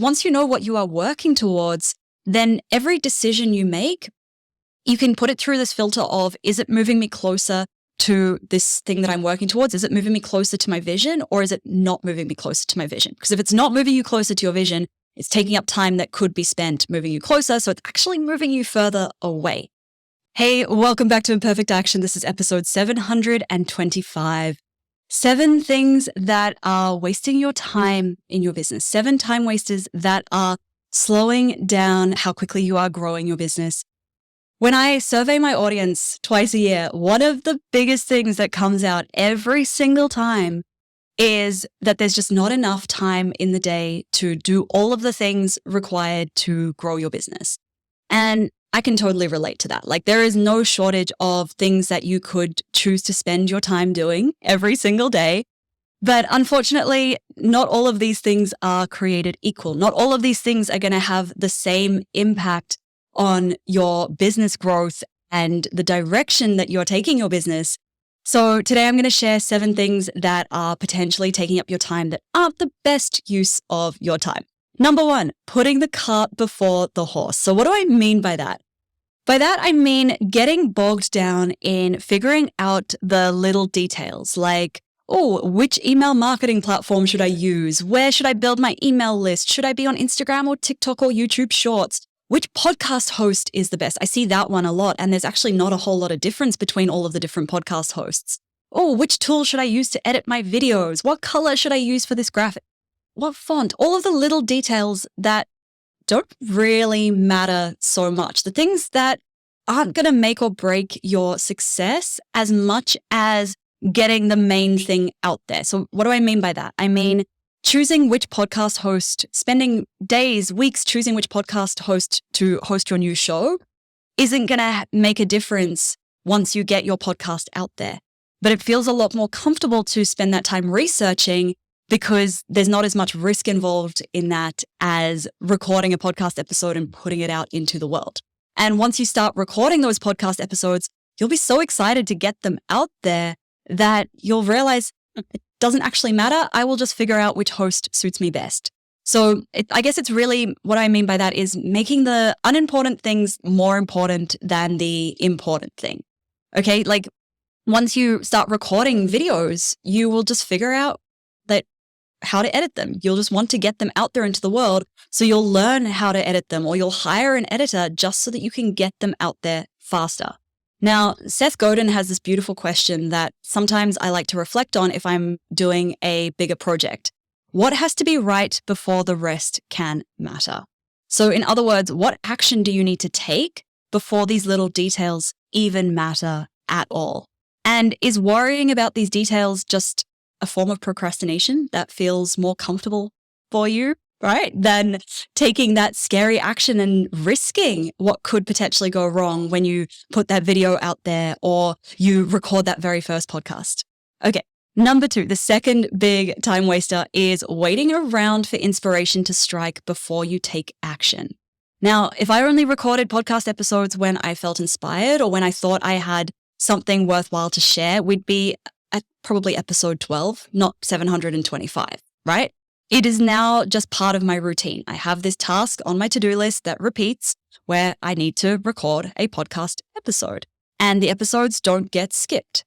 once you know what you are working towards, then every decision you make, you can put it through this filter of, is it moving me closer to this thing that I'm working towards? Is it moving me closer to my vision, or is it not moving me closer to my vision? Because if it's not moving you closer to your vision, it's taking up time that could be spent moving you closer. So it's actually moving you further away. Hey, welcome back to Imperfect Action. This is episode 725. 7 things that are wasting your time in your business. 7 time wasters that are slowing down how quickly you are growing your business. When I survey my audience twice a year, one of the biggest things that comes out every single time is that there's just not enough time in the day to do all of the things required to grow your business. And I can totally relate to that. Like, there is no shortage of things that you could choose to spend your time doing every single day. But unfortunately, not all of these things are created equal. Not all of these things are going to have the same impact on your business growth and the direction that you're taking your business. So today I'm going to share 7 things that are potentially taking up your time that aren't the best use of your time. Number 1, putting the cart before the horse. So what do I mean by that? By that, I mean getting bogged down in figuring out the little details like, which email marketing platform should I use? Where should I build my email list? Should I be on Instagram or TikTok or YouTube Shorts? Which podcast host is the best? I see that one a lot, and there's actually not a whole lot of difference between all of the different podcast hosts. Which tool should I use to edit my videos? What color should I use for this graphic? What font? All of the little details that don't really matter so much. The things that aren't going to make or break your success as much as getting the main thing out there. So what do I mean by that? I mean, choosing which podcast host, spending days, weeks choosing which podcast host to host your new show isn't going to make a difference once you get your podcast out there. But it feels a lot more comfortable to spend that time researching because there's not as much risk involved in that as recording a podcast episode and putting it out into the world. And once you start recording those podcast episodes, you'll be so excited to get them out there that you'll realize it doesn't actually matter. I will just figure out which host suits me best. So I guess it's really what I mean by that is making the unimportant things more important than the important thing. Okay. Like, once you start recording videos, you will just figure out that how to edit them. You'll just want to get them out there into the world. So you'll learn how to edit them, or you'll hire an editor just so that you can get them out there faster. Now, Seth Godin has this beautiful question that sometimes I like to reflect on if I'm doing a bigger project. What has to be right before the rest can matter? So in other words, what action do you need to take before these little details even matter at all? And is worrying about these details just a form of procrastination that feels more comfortable for you, right? Than taking that scary action and risking what could potentially go wrong when you put that video out there or you record that very first podcast. Okay. Number 2, the second big time waster is waiting around for inspiration to strike before you take action. Now, if I only recorded podcast episodes when I felt inspired or when I thought I had something worthwhile to share, we'd be at probably episode 12, not 725, right? It is now just part of my routine. I have this task on my to-do list that repeats where I need to record a podcast episode, and the episodes don't get skipped,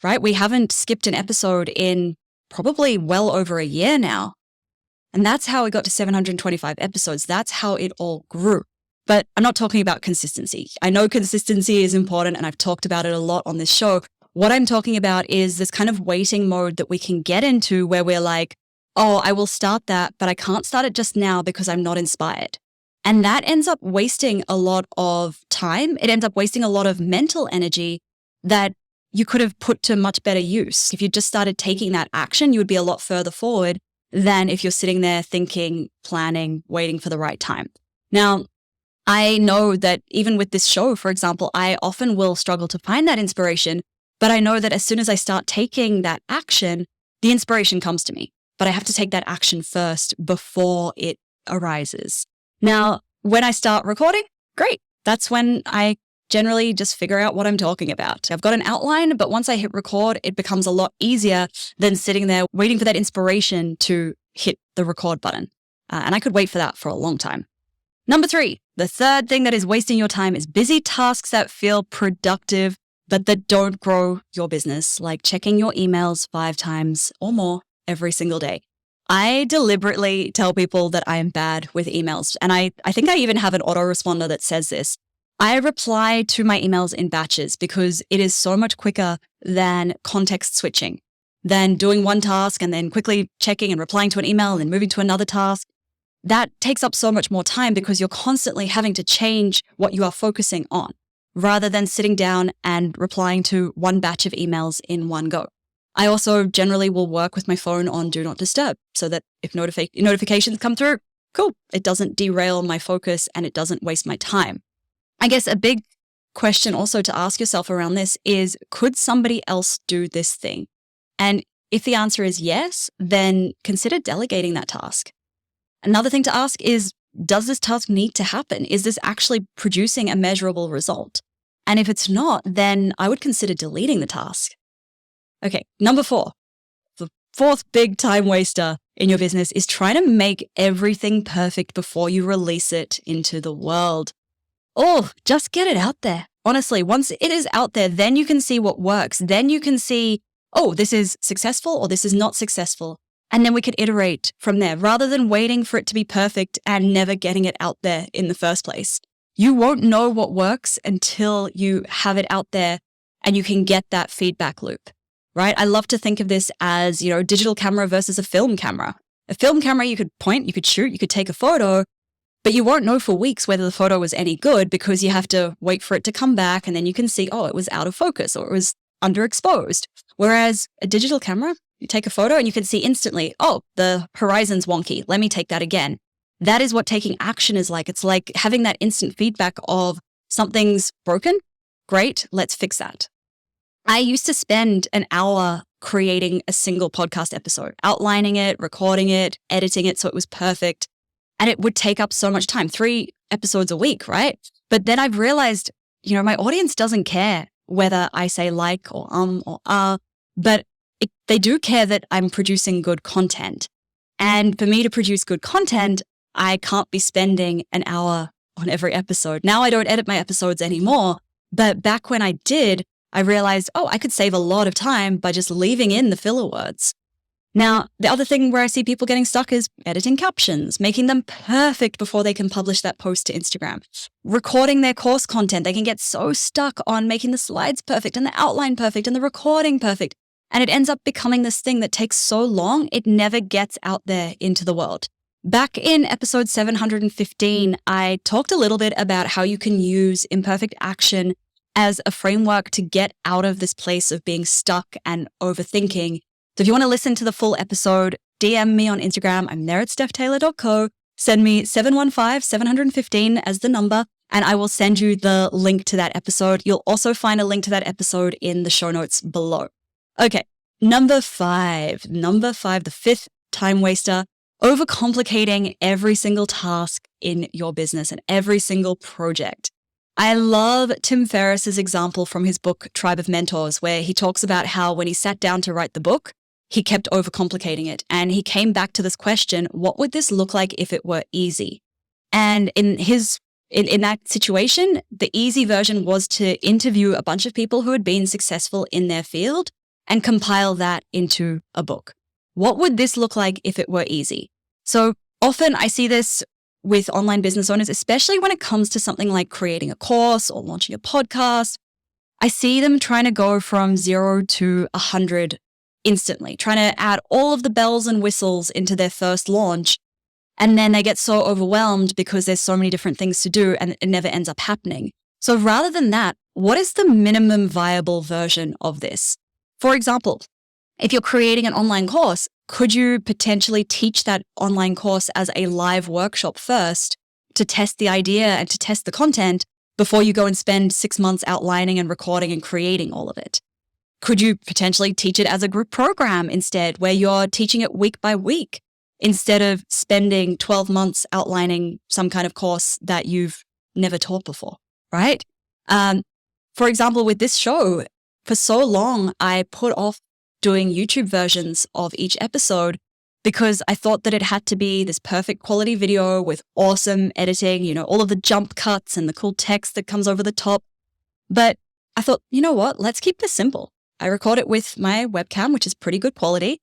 right? We haven't skipped an episode in probably well over a year now. And that's how it got to 725 episodes. That's how it all grew. But I'm not talking about consistency. I know consistency is important, and I've talked about it a lot on this show. What I'm talking about is this kind of waiting mode that we can get into where we're like, I will start that, but I can't start it just now because I'm not inspired. And that ends up wasting a lot of time. It ends up wasting a lot of mental energy that you could have put to much better use. If you just started taking that action, you would be a lot further forward than if you're sitting there thinking, planning, waiting for the right time. Now, I know that even with this show, for example, I often will struggle to find that inspiration, but I know that as soon as I start taking that action, the inspiration comes to me. But I have to take that action first before it arises. Now, when I start recording, great. That's when I generally just figure out what I'm talking about. I've got an outline, but once I hit record, it becomes a lot easier than sitting there waiting for that inspiration to hit the record button. And I could wait for that for a long time. Number 3, the third thing that is wasting your time is busy tasks that feel productive, but that don't grow your business, like checking your emails 5 times or more every single day. I deliberately tell people that I am bad with emails. And I think I even have an autoresponder that says this. I reply to my emails in batches because it is so much quicker than context switching, than doing one task and then quickly checking and replying to an email and then moving to another task. That takes up so much more time because you're constantly having to change what you are focusing on rather than sitting down and replying to one batch of emails in one go. I also generally will work with my phone on Do Not Disturb so that if notifications come through, cool, it doesn't derail my focus and it doesn't waste my time. I guess a big question also to ask yourself around this is, could somebody else do this thing? And if the answer is yes, then consider delegating that task. Another thing to ask is, does this task need to happen? Is this actually producing a measurable result? And if it's not, then I would consider deleting the task. Okay, number 4, the fourth big time waster in your business is trying to make everything perfect before you release it into the world. Oh, just get it out there. Honestly, once it is out there, then you can see what works. Then you can see, oh, this is successful or this is not successful. And then we can iterate from there rather than waiting for it to be perfect and never getting it out there in the first place. You won't know what works until you have it out there and you can get that feedback loop, right? I love to think of this as, digital camera versus a film camera. A film camera, you could point, you could shoot, you could take a photo, but you won't know for weeks whether the photo was any good because you have to wait for it to come back and then you can see, oh, it was out of focus or it was underexposed. Whereas a digital camera, you take a photo and you can see instantly, oh, the horizon's wonky. Let me take that again. That is what taking action is like. It's like having that instant feedback of something's broken. Great, let's fix that. I used to spend an hour creating a single podcast episode, outlining it, recording it, editing it so it was perfect. And it would take up so much time, 3 episodes a week, right? But then I've realized, my audience doesn't care whether I say like or but they do care that I'm producing good content. And for me to produce good content, I can't be spending an hour on every episode. Now I don't edit my episodes anymore. But back when I did, I realized, oh, I could save a lot of time by just leaving in the filler words. Now, the other thing where I see people getting stuck is editing captions, making them perfect before they can publish that post to Instagram. Recording their course content, they can get so stuck on making the slides perfect and the outline perfect and the recording perfect. And it ends up becoming this thing that takes so long, it never gets out there into the world. Back in episode 715, I talked a little bit about how you can use imperfect action as a framework to get out of this place of being stuck and overthinking. So if you want to listen to the full episode, DM me on Instagram. I'm there at stephtaylor.co. Send me 715-715 as the number, and I will send you the link to that episode. You'll also find a link to that episode in the show notes below. Okay, number 5, the fifth time waster, overcomplicating every single task in your business and every single project. I love Tim Ferriss's example from his book, Tribe of Mentors, where he talks about how when he sat down to write the book, he kept overcomplicating it. And he came back to this question, what would this look like if it were easy? And in that situation, the easy version was to interview a bunch of people who had been successful in their field and compile that into a book. What would this look like if it were easy? So often I see this with online business owners, especially when it comes to something like creating a course or launching a podcast. I see them trying to go from 0 to 100 instantly, trying to add all of the bells and whistles into their first launch. And then they get so overwhelmed because there's so many different things to do and it never ends up happening. So rather than that, what is the minimum viable version of this? For example, if you're creating an online course, could you potentially teach that online course as a live workshop first to test the idea and to test the content before you go and spend 6 months outlining and recording and creating all of it? Could you potentially teach it as a group program instead, where you're teaching it week by week instead of spending 12 months outlining some kind of course that you've never taught before, right? For example, with this show, for so long, I put off doing YouTube versions of each episode because I thought that it had to be this perfect quality video with awesome editing, all of the jump cuts and the cool text that comes over the top. But I thought, you know what? Let's keep this simple. I record it with my webcam, which is pretty good quality.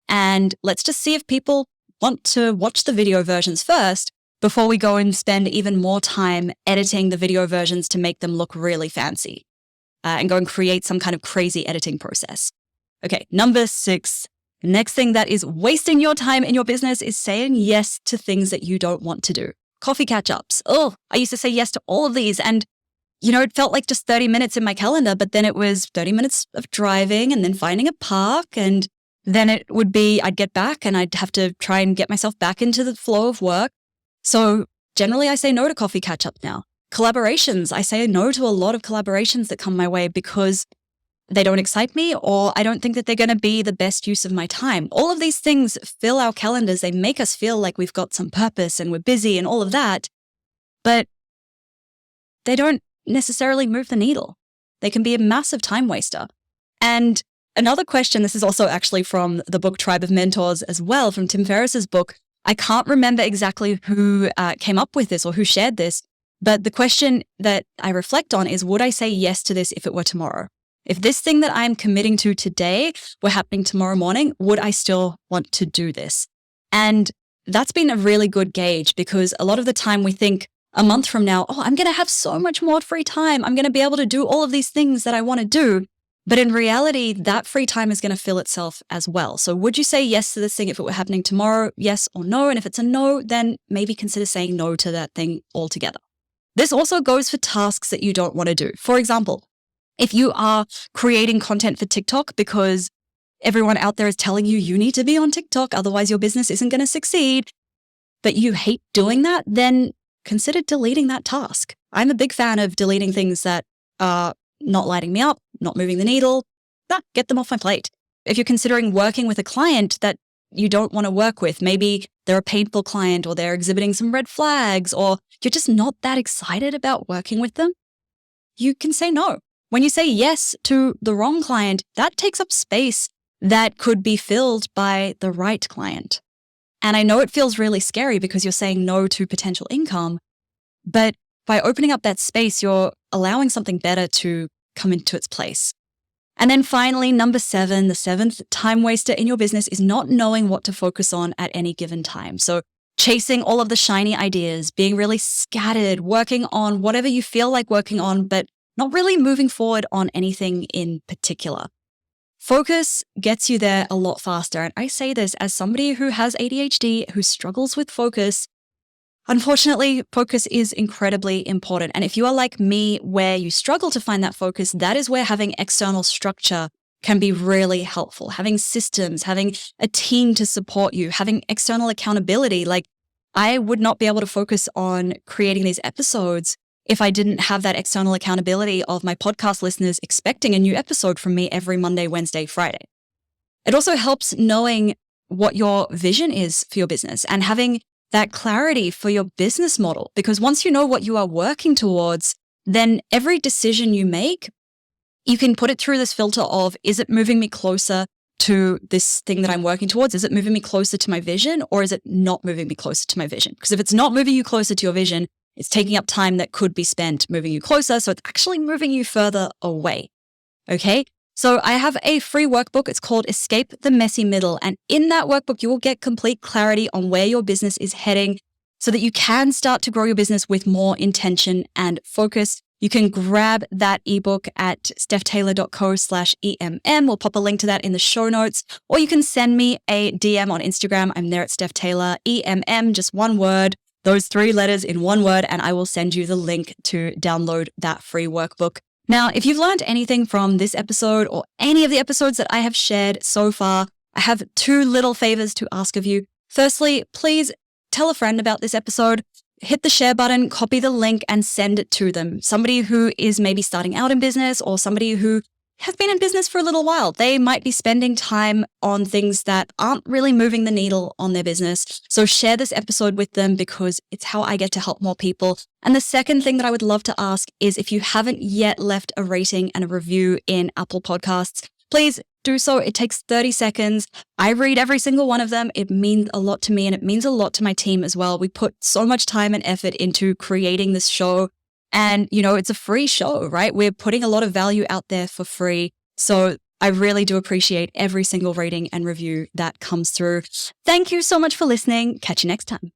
And let's just see if people want to watch the video versions first before we go and spend even more time editing the video versions to make them look really fancy and go and create some kind of crazy editing process. Okay, number 6. Next thing that is wasting your time in your business is saying yes to things that you don't want to do. Coffee catch-ups. Oh, I used to say yes to all of these. And, it felt like just 30 minutes in my calendar, but then it was 30 minutes of driving and then finding a park. And then it would be, I'd get back and I'd have to try and get myself back into the flow of work. So generally I say no to coffee catch-up now. Collaborations. I say no to a lot of collaborations that come my way because they don't excite me, or I don't think that they're going to be the best use of my time. All of these things fill our calendars. They make us feel like we've got some purpose and we're busy and all of that, but they don't necessarily move the needle. They can be a massive time waster. And another question, this is also actually from the book Tribe of Mentors as well, from Tim Ferriss's book. I can't remember exactly who came up with this or who shared this, but the question that I reflect on is, would I say yes to this if it were tomorrow? If this thing that I'm committing to today were happening tomorrow morning, would I still want to do this? And that's been a really good gauge, because a lot of the time we think a month from now, I'm going to have so much more free time. I'm going to be able to do all of these things that I want to do. But in reality, that free time is going to fill itself as well. So would you say yes to this thing if it were happening tomorrow? Yes or no? And if it's a no, then maybe consider saying no to that thing altogether. This also goes for tasks that you don't want to do. For example, if you are creating content for TikTok because everyone out there is telling you need to be on TikTok, otherwise your business isn't going to succeed, but you hate doing that, then consider deleting that task. I'm a big fan of deleting things that are not lighting me up, not moving the needle. Get them off my plate. If you're considering working with a client that you don't want to work with, maybe they're a painful client or they're exhibiting some red flags, or you're just not that excited about working with them, you can say no. When you say yes to the wrong client, that takes up space that could be filled by the right client. And I know it feels really scary because you're saying no to potential income, but by opening up that space, you're allowing something better to come into its place. And then finally, number 7, the 7th time waster in your business is not knowing what to focus on at any given time. So chasing all of the shiny ideas, being really scattered, working on whatever you feel like working on, but not really moving forward on anything in particular. Focus gets you there a lot faster. And I say this as somebody who has ADHD, who struggles with focus. Unfortunately, focus is incredibly important. And if you are like me, where you struggle to find that focus, that is where having external structure can be really helpful. Having systems, having a team to support you, having external accountability. Like, I would not be able to focus on creating these episodes if I didn't have that external accountability of my podcast listeners expecting a new episode from me every Monday, Wednesday, Friday. It also helps knowing what your vision is for your business and having that clarity for your business model. Because once you know what you are working towards, then every decision you make, you can put it through this filter of, is it moving me closer to this thing that I'm working towards? Is it moving me closer to my vision, or is it not moving me closer to my vision? Because if it's not moving you closer to your vision, it's taking up time that could be spent moving you closer. So it's actually moving you further away. Okay. So I have a free workbook. It's called Escape the Messy Middle. And in that workbook, you will get complete clarity on where your business is heading so that you can start to grow your business with more intention and focus. You can grab that ebook at stephtaylor.co/EMM. We'll pop a link to that in the show notes, or you can send me a DM on Instagram. I'm there at Steph Taylor, EMM, just one word. Those 3 letters in one word, and I will send you the link to download that free workbook. Now, if you've learned anything from this episode or any of the episodes that I have shared so far, I have 2 little favors to ask of you. Firstly, please tell a friend about this episode. Hit the share button, copy the link, and send it to them. Somebody who is maybe starting out in business, or somebody who has been in business for a little while. They might be spending time on things that aren't really moving the needle on their business. So share this episode with them, because it's how I get to help more people. And the second thing that I would love to ask is, if you haven't yet left a rating and a review in Apple Podcasts, please do so. It takes 30 seconds. I read every single one of them. It means a lot to me and it means a lot to my team as well. We put so much time and effort into creating this show. And, it's a free show, right? We're putting a lot of value out there for free. So I really do appreciate every single rating and review that comes through. Thank you so much for listening. Catch you next time.